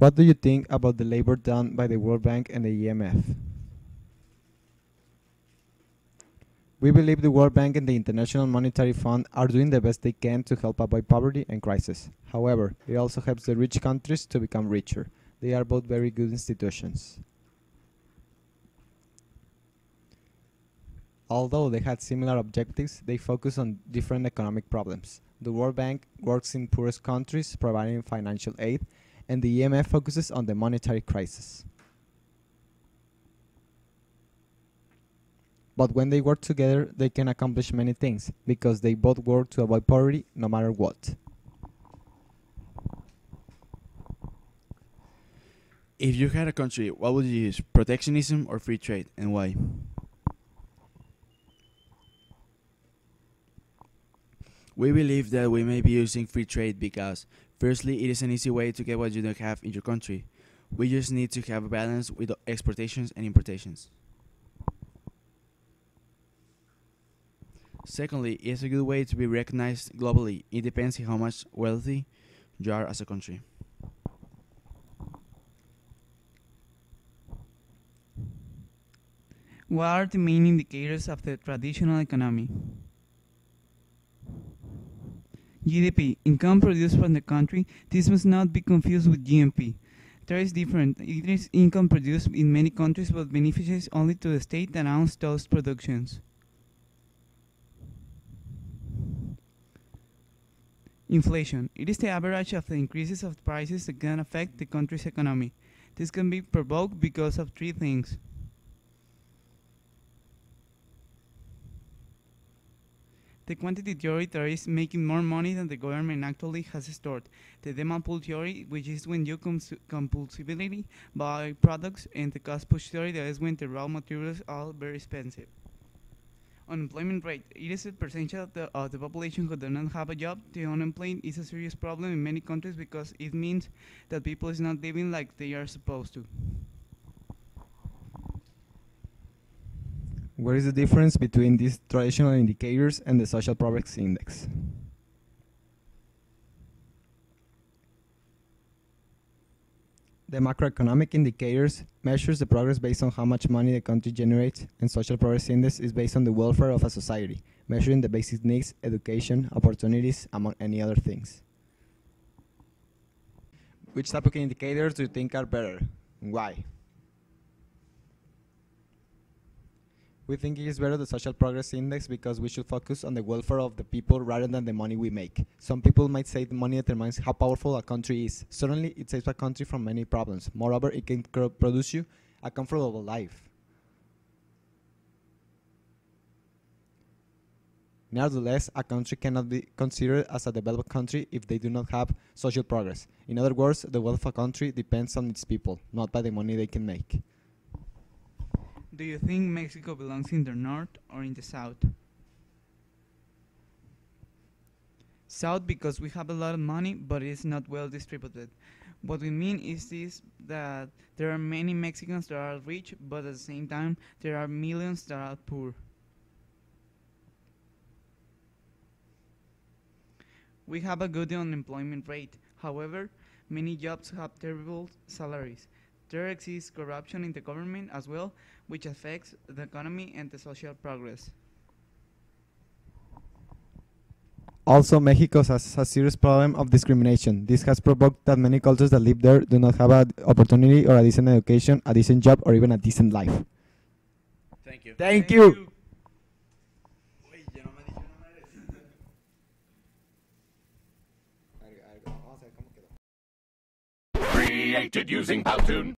What do you think about the labor done by the World Bank and the IMF? We believe the World Bank and the International Monetary Fund are doing the best they can to help avoid poverty and crisis. However, it also helps the rich countries to become richer. They are both very good institutions. Although they had similar objectives, they focus on different economic problems. The World Bank works in poorest countries, providing financial aid, and the IMF focuses on the monetary crisis. But when they work together, they can accomplish many things, because they both work to avoid poverty no matter what. If you had a country, what would you use? Protectionism or free trade, and why? We believe that we may be using free trade because, firstly, it is an easy way to get what you don't have in your country. We just need to have a balance with exportations and importations. Secondly, it is a good way to be recognized globally. It depends on how much wealthy you are as a country. What are the main indicators of the traditional economy? GDP, income produced from the country. This must not be confused with GNP. There is different. It is income produced in many countries but benefices only to the state that owns those productions. Inflation. It is the average of the increases of prices that can affect the country's economy. This can be provoked because of three things. The quantity theory that is making more money than the government actually has stored. The demand pull theory, which is when you compulsively buy products, and the cost push theory, that is when the raw materials are very expensive. Unemployment rate. It is a percentage of the population who do not have a job. The unemployment is a serious problem in many countries because it means that people is not living like they are supposed to. What is the difference between these traditional indicators and the social progress index? The macroeconomic indicators measures the progress based on how much money the country generates, and social progress index is based on the welfare of a society, measuring the basic needs, education, opportunities, among any other things. Which type of indicators do you think are better? Why? We think it is better the social progress index because we should focus on the welfare of the people rather than the money we make. Some people might say the money determines how powerful a country is. Certainly, it saves a country from many problems. Moreover, it can produce you a comfortable life. Nevertheless, a country cannot be considered as a developed country if they do not have social progress. In other words, the wealth of a country depends on its people, not by the money they can make. Do you think Mexico belongs in the north or in the south? South, because we have a lot of money, but it is not well distributed. What we mean is this, that there are many Mexicans that are rich, but at the same time, there are millions that are poor. We have a good unemployment rate. However, many jobs have terrible salaries. There exists corruption in the government as well, which affects the economy and the social progress. Also, Mexico has a serious problem of discrimination. This has provoked that many cultures that live there do not have an opportunity or a decent education, a decent job, or even a decent life. Thank you. Thank you. Created using Powtoon.